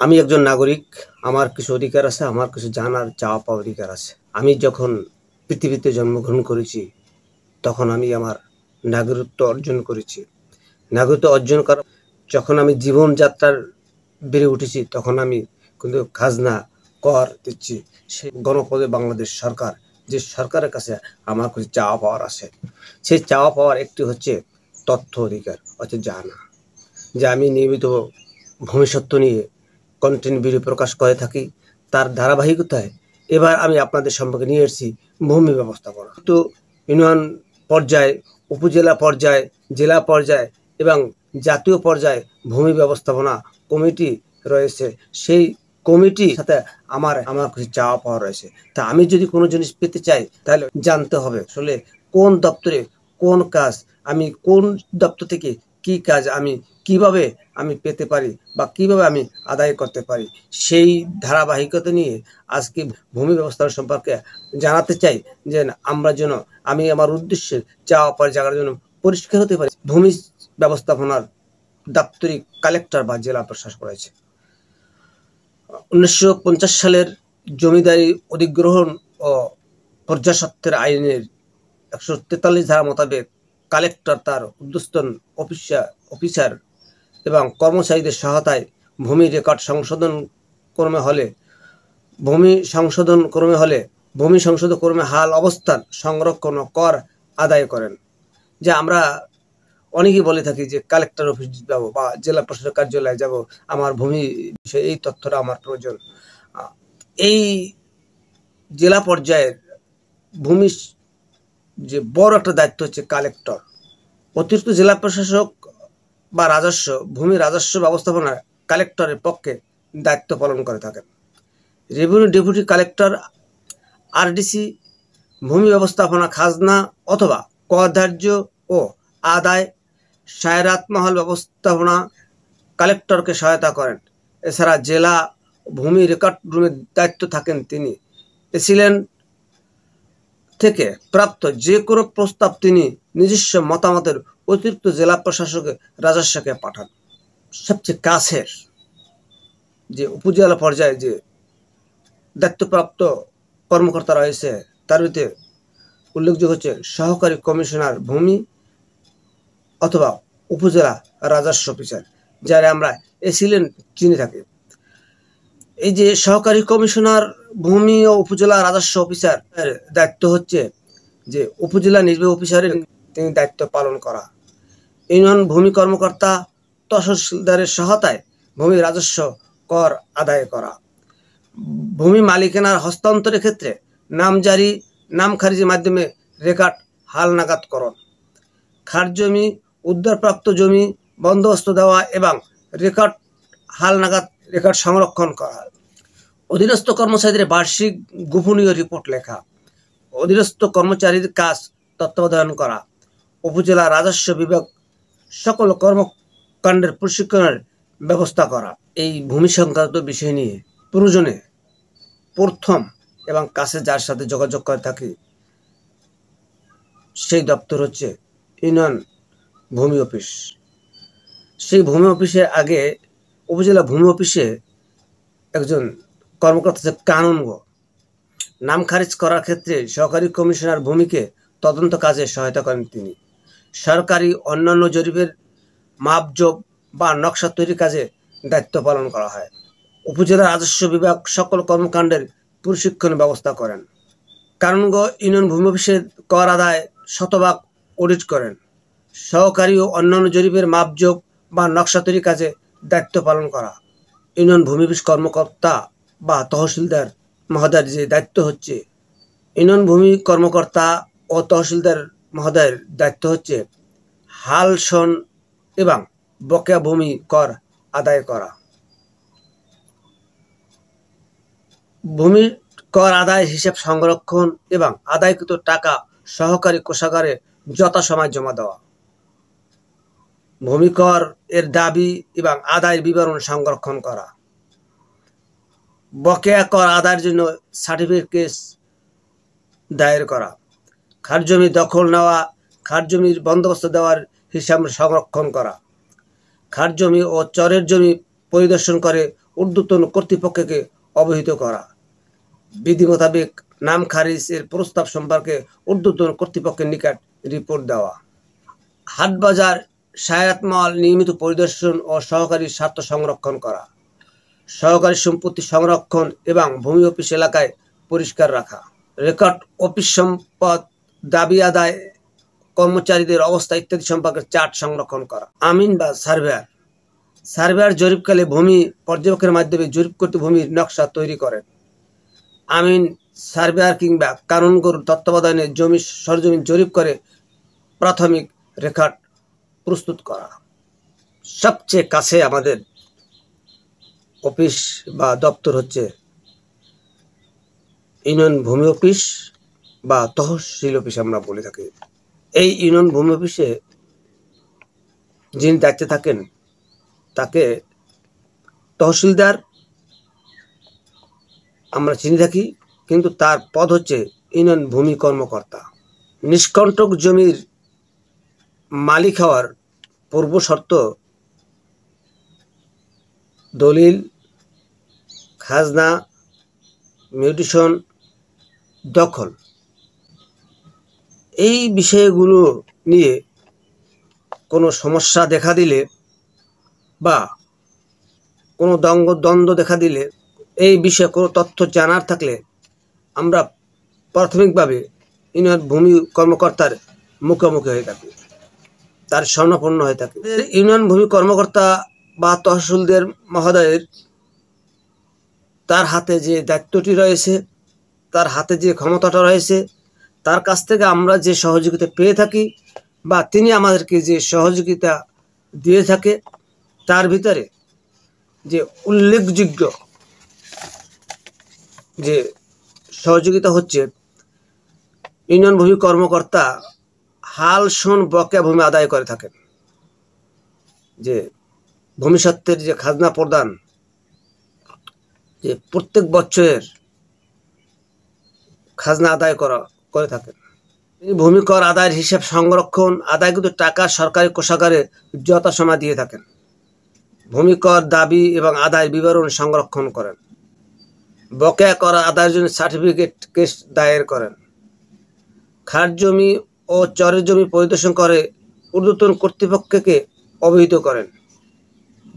আমি একজন নাগরিক। আমার কিছু অধিকার আছে, আমার কিছু জানার চাওয়া পাওয়ার অধিকার আছে। আমি যখন পৃথিবীতে জন্মগ্রহণ করেছি, তখন আমি আমার নাগরিকত্ব অর্জন করেছি। নাগরিকত্ব অর্জন করার যখন আমি জীবনযাত্রার বেড়ে উঠেছি, তখন আমি কিন্তু খাজনা, কর দিচ্ছি। সেই গণপ্রজাতন্ত্রী বাংলাদেশ সরকার, যে সরকারের কাছে আমার কিছু চাওয়া পাওয়ার আছে। সেই চাওয়া পাওয়ার একটি হচ্ছে তথ্য অধিকার, অর্থাৎ জানা। যে আমি নিয়মিত ভবিষ্যৎ নিয়ে কন্টেন্ট ভিডিও প্রকাশ করে থাকি, তার ধারাবাহিকতায় এবার আমি আপনাদের সম্পর্কে নিয়ে এসেছি ভূমি ব্যবস্থাপনা। তো ইউনিয়ন পর্যায়ে, উপজেলা পর্যায়ে, জেলা পর্যায়ে এবং জাতীয় পর্যায়ে ভূমি ব্যবস্থাপনা কমিটি রয়েছে। সেই কমিটির সাথে আমার কিছু চাওয়া পাওয়া রয়েছে। তা আমি যদি কোনো জিনিস পেতে চাই, তাহলে জানতে হবে আসলে কোন দপ্তরে কোন কাজ, আমি কোন দপ্তর থেকে কি কাজ আমি কিভাবে পেতে পারি বা কিভাবে আমি আদায় করতে পারি। সেই ধারাবাহিকতা নিয়ে আজকে ভূমি ব্যবস্থাপনা সম্পর্কে জানাতে চাই, যে আমরা যেন আমি আমার উদ্দেশ্যে চাওয়া পাওয়ার জায়গার জন্য পরিষ্কার হতে পারি। ভূমি ব্যবস্থাপনার দাপ্তরিক কালেক্টর বা জেলা প্রশাসক রয়েছে। 1950 সালের জমিদারি অধিগ্রহণ ও প্রজাস্বত্বের আইনের 143 ধারা মোতাবেক কালেক্টর তার ঊর্ধ্বতন অফিসার এবং কর্মচারীদের সহায়তায় ভূমি রেকর্ড সংশোধন ক্রমে হলে ভূমি সংশোধন ক্রমে হাল অবস্থান সংরক্ষণ ও কর আদায় করেন। যে আমরা অনেকেই বলে থাকি যে কালেক্টর অফিস যাবো বা জেলা প্রশাসক কার্যালয়ে যাব, আমার ভূমি বিষয়ে এই তথ্যটা আমার প্রয়োজন। এই জেলা পর্যায়ের ভূমি যে বড় একটা দায়িত্ব হচ্ছে কালেক্টর। অতিরিক্ত জেলা প্রশাসক বা ভূমি রাজস্ব ব্যবস্থাপনা কালেক্টরের পক্ষে দায়িত্ব পালন করে থাকেন। রেভিনিউ ডেপুটি কালেক্টর আরডিসি ভূমি ব্যবস্থাপনা, খাজনা অথবা কর ধার্য ও আদায়, সায়রাত মহল ব্যবস্থাপনা কালেক্টরকে সহায়তা করেন। এছাড়া জেলা ভূমি রেকর্ড রুমের দায়িত্ব থাকেন তিনি। এসিলেন্ট থেকে প্রাপ্ত যে কোনো প্রস্তাব তিনি নিজস্ব মতামতের অতিরিক্ত জেলা প্রশাসকের রাজস্বকে পাঠান। সবচেয়ে কাছের যে উপজেলা পর্যায়ে যে দায়িত্বপ্রাপ্ত কর্মকর্তা রয়েছে, তার ভিতরে উল্লেখযোগ্য হচ্ছে সহকারী কমিশনার ভূমি অথবা উপজেলা রাজস্ব অফিসার, যারা আমরা এসিলেন্ট চিনে থাকি। এই যে সহকারী কমিশনার ভূমি ও উপজেলা রাজস্ব অফিসার দায়িত্ব হচ্ছে যে উপজেলা নির্বাহী অফিসারের তিনি দায়িত্ব পালন করা। ইউনিয়ন ভূমি কর্মকর্তা তহসিলদারের সহায়তায় ভূমি রাজস্ব কর আদায় করা। ভূমি মালিকানার হস্তান্তরের ক্ষেত্রে নামজারি, নাম খারিজের মাধ্যমে রেকর্ড হালনাগাদকরণ। খাস জমি, উদ্ধারপ্রাপ্ত জমি বন্দোবস্ত দেওয়া এবং রেকর্ড সংরক্ষণ করা। অধীনস্থ কর্মচারীদের বার্ষিক গোপনীয় রিপোর্ট লেখা। অধীনস্থ কর্মচারীদের কাজ তত্ত্বাবধান করা। উপজেলা রাজস্ব বিভাগ সকল কর্মকাণ্ডের প্রশিক্ষণের ব্যবস্থা করা। এই ভূমি সংক্রান্ত বিষয় নিয়ে প্রয়োজনে প্রথম এবং কাছে যার সাথে যোগাযোগ করে থাকি, সেই দপ্তর হচ্ছে ইউনিয়ন ভূমি অফিস। সেই ভূমি অফিসে আগে উপজেলা ভূমি অফিসে একজন কর্মকর্তা কানুনগ নাম খারিজ করার ক্ষেত্রে সহকারী কমিশনার ভূমিকে তদন্ত কাজে সহায়তা করেন তিনি। সরকারি অন্যান্য জরিপের মাপজোপ বা নকশা তৈরির কাজে দায়িত্ব পালন করা হয়। উপজেলা রাজস্ব বিভাগ সকল কর্মকাণ্ডের প্রশিক্ষণের ব্যবস্থা করেন। কানুনগ ইউনিয়ন ভূমি অফিসের কর আদায় শতভাগ অডিট করেন। সহকারী ও অন্যান্য জরিপের মাপজোপ বা নকশা তৈরির কাজে দায়িত্ব পালন করা। ইউনিয়ন ভূমি অফিস কর্মকর্তা বা তহসিলদার মহোদয়ের যে দায়িত্ব হচ্ছে, ইউনিয়ন ভূমি কর্মকর্তা ও তহসিলদার মহোদয়ের দায়িত্ব হচ্ছে হাল শোন এবং বকেয়া ভূমি কর আদায় করা। ভূমির কর আদায় হিসাব সংরক্ষণ এবং আদায়কৃত টাকা সহকারী কোষাগারে যথাসময়ে জমা দেওয়া। ভূমি কর এর দাবি এবং আদায়ের বিবরণ সংরক্ষণ করা। বকেয়া কর আদায়ের জন্য সার্টিফিকেট দায়ের করা। খাস জমি দখল নেওয়া, খাস জমির বন্দোবস্ত দেওয়ার হিসাব সংরক্ষণ করা। খাস জমি ও চরের জমি পরিদর্শন করে ঊর্ধ্বতন কর্তৃপক্ষকে অবহিত করা, বিধি মোতাবেক নাম খারিজের প্রস্তাব সম্পর্কে ঊর্ধ্বতন কর্তৃপক্ষের নিকট রিপোর্ট দেওয়া, হাটবাজার সায়াত মাল নিয়মিত পরিদর্শন ও সহকারী স্বার্থ সংরক্ষণ করা, সহকারী সম্পত্তি সংরক্ষণ এবং ভূমি অফিস এলাকায় পরিষ্কার রাখা, রেকর্ড অফিস সম্পদ দাবি আদায় কর্মচারীদের অবস্থা ইত্যাদি সম্পর্কে চার্ট সংরক্ষণ করা। আমিন বা সার্ভেয়ার জরিপকালে ভূমি পর্যবেক্ষণের মাধ্যমে জরিপ করতে ভূমির নকশা তৈরি করেন। আমিন সার্ভেয়ার কিংবা কানুনগোর তত্ত্বাবধানে জমি সরজমিন জরিপ করে প্রাথমিক রেকর্ড প্রস্তুত করা। সবচেয়ে কাছে আমাদের অফিস বা দপ্তর হচ্ছে ইউনিয়ন ভূমি অফিস বা তহসিল অফিস আমরা বলে থাকি। এই ইউনিয়ন ভূমি অফিসে যিনি দায়িত্বে থাকেন তাকে তহসিলদার আমরা চিনি থাকি, কিন্তু তার পদ হচ্ছে ইউনিয়ন ভূমি কর্মকর্তা। নিষ্কণ্টক জমির মালিক হওয়ার পূর্ব শর্ত দলিল, খাজনা, মিউটেশন, দখল। এই বিষয়গুলো নিয়ে কোনো সমস্যা দেখা দিলে বা কোনো দ্বন্দ্ব দেখা দিলে, এই বিষয়ে কোনো তথ্য জানার থাকলে আমরা প্রাথমিকভাবে ইউনিয়ন ভূমি কর্মকর্তার মুখোমুখি হয়ে থাকি, তার স্বর্ণপন্ন হয়ে থাকে। ইউনিয়ন ভূমি কর্মকর্তা বা তহসিলদার মহোদয়ের তার হাতে যে দায়িত্বটি রয়েছে, তার হাতে যে ক্ষমতাটা রয়েছে, তার কাছ থেকে আমরা যে সহযোগিতা পেয়ে থাকি বা তিনি আমাদেরকে যে সহযোগিতা দিয়ে থাকে, তার ভিতরে যে উল্লেখযোগ্য যে সহযোগিতা হচ্ছে ইউনিয়ন ভূমি কর্মকর্তা হাল শোন বকেয়া ভূমি আদায় করে থাকেন। যে ভূমিসত্ত্বের যে খাজনা প্রদান, যে প্রত্যেক বছরের খাজনা আদায় করে থাকেন। ভূমি কর আদায়ের হিসাব সংরক্ষণ, আদায়কৃত টাকা সরকারি কোষাগারে যথাসময় দিয়ে থাকেন। ভূমি কর দাবি এবং আদায় বিবরণ সংরক্ষণ করেন। বকেয়া কর আদায়ের জন্য সার্টিফিকেট কেস দায়ের করেন। খাস জমি ও চরের জমি পরিদর্শন করে ঊর্ধ্বতন কর্তৃপক্ষকে অবহিত করেন।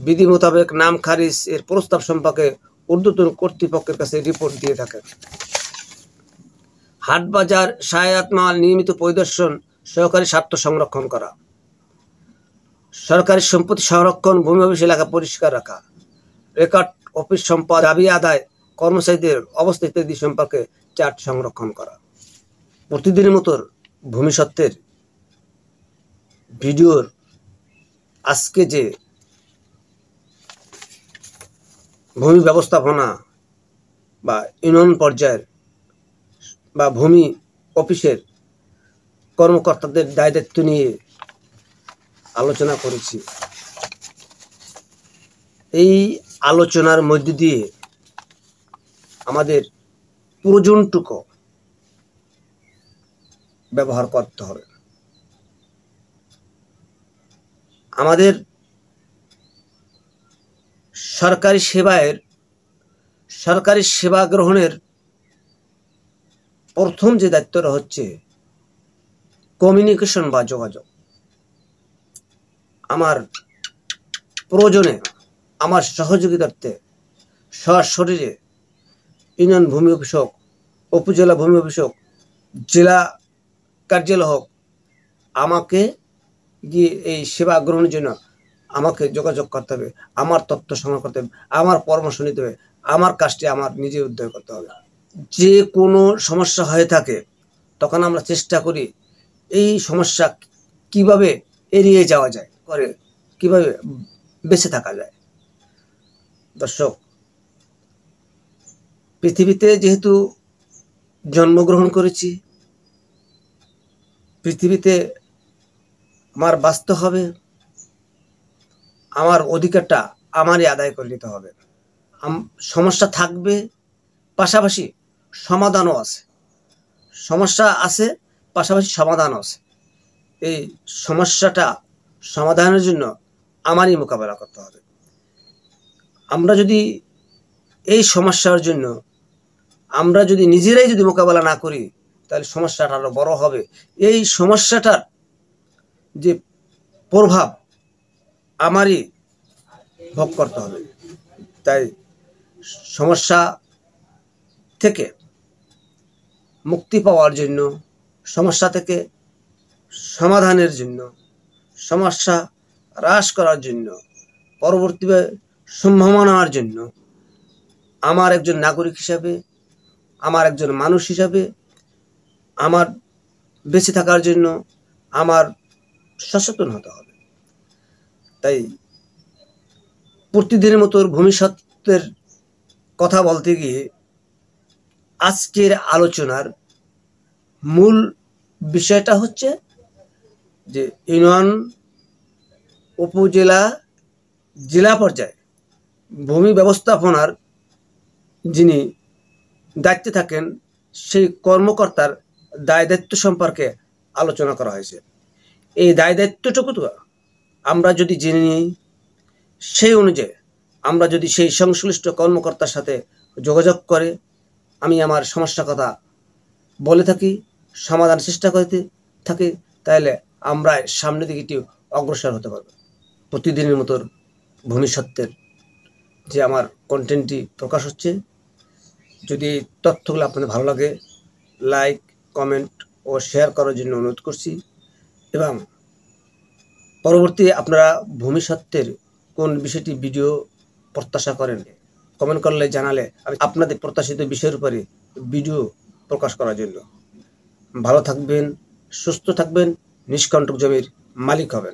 বিধি মোতাবেক নাম খারিজ এর প্রস্তাব সম্পর্কে ঊর্ধ্বতন কর্তৃপক্ষের কাছে রিপোর্ট দিয়ে থাকেন। হাটবাজার সায়াত মাল নিয়মিত পরিদর্শন, সহকারী স্বার্থ সংরক্ষণ করা, সরকারি সম্পত্তি সংরক্ষণ, ভূমি অফিস এলাকা পরিষ্কার রাখা, রেকর্ড অফিস সম্পদ দাবি আদায় কর্মচারীদের অবস্থা ইত্যাদি সম্পর্কে চার্ট সংরক্ষণ করা। প্রতিদিনের মতো ভূমিসত্ত্বের ভিডিওর আজকে যে ভূমি ব্যবস্থাপনা বা ইউনিয়ন পর্যায়ের বা ভূমি অফিসের কর্মকর্তাদের দায় দায়িত্ব নিয়ে আলোচনা করেছি। এই আলোচনার মধ্য দিয়ে আমাদের প্রয়োজনটুকু ব্যবহার করতে হবে। আমাদের সরকারি সেবা গ্রহণের প্রথম যে দায়িত্বটা হচ্ছে কমিউনিকেশন বা যোগাযোগ। আমার প্রয়োজনে, আমার সহযোগিতার্থে সশরীরে ইউনিয়ন ভূমি অফিস হোক, উপজেলা ভূমি অফিস হোক, জেলা কার্যালয় হোক, আমাকে গিয়ে এই সেবা গ্রহণের জন্য আমাকে যোগাযোগ করতে হবে, আমার তথ্য সংগ্রহ করতে হবে, আমার পরামর্শ নিতে হবে, আমার কাজটি আমার নিজে উদ্ধার করতে হবে। যে কোনো সমস্যা হয়ে থাকে তখন আমরা চেষ্টা করি এই সমস্যা কিভাবে এড়িয়ে যাওয়া যায়, করে কিভাবে বেঁচে থাকা যায়। দর্শক, পৃথিবীতে যেহেতু জন্মগ্রহণ করেছি, পৃথিবীতে আমার বাঁচতে হবে, আমার অধিকারটা আমারই আদায় করে নিতে হবে। সমস্যা থাকবে, পাশাপাশি সমাধানও আছে। সমস্যা আছে, পাশাপাশি সমাধানও আছে। এই সমস্যাটা সমাধানের জন্য আমারই মোকাবেলা করতে হবে। আমরা যদি এই সমস্যার জন্য আমরা যদি নিজেরাই যদি মোকাবেলা না করি তাহলে সমস্যাটা আরো বড় হবে। এই সমস্যাটার যে প্রভাব আমারই ভোগ করতে হবে। তাই সমস্যা থেকে মুক্তি পাওয়ার জন্য, সমস্যা থেকে সমাধানের জন্য, সমস্যা হ্রাস করার জন্য, পরবর্তীতে সম্ভাবনার জন্য আমার একজন নাগরিক হিসাবে, আমার একজন মানুষ হিসাবে, আমার বেঁচে থাকার জন্য আমার সচেতন হতে হবে। তাই প্রতিদিনের মতো ভবিষ্যতের কথা বলতে গিয়ে আজকের আলোচনার মূল বিষয়টা হচ্ছে যে ইউনিয়ন, উপজেলা, জেলা পর্যায়ে ভূমি ব্যবস্থাপনার যিনি দায়িত্বে থাকেন সেই কর্মকর্তার দায় দায়িত্ব সম্পর্কে আলোচনা করা হয়েছে। এই দায় দায়িত্বটুকু আমরা যদি জেনে নিই, সেই অনুযায়ী আমরা যদি সেই সংশ্লিষ্ট কর্মকর্তার সাথে যোগাযোগ করে আমি আমার সমস্যার কথা বলে থাকি, সমাধান চেষ্টা করতে থাকি, তাহলে আমরা সামনের দিকে একটু অগ্রসর হতে পারবো। প্রতিদিনের মতো ভবিষ্যতের যে আমার কন্টেন্টটি প্রকাশ হচ্ছে, যদি তথ্যগুলো আপনাদের ভালো লাগে লাইক, কমেন্ট ও শেয়ার করার জন্য অনুরোধ করছি। এবং পরবর্তী আপনারা ভবিষ্যতের কোন বিষয়টি ভিডিও প্রত্যাশা করেন কমেন্ট করলে জানালে আমি আপনাদের প্রত্যাশিত বিষয়ের উপরে ভিডিও প্রকাশ করার জন্য। ভালো থাকবেন, সুস্থ থাকবেন, নিষ্কণ্টক জমির মালিক হবেন।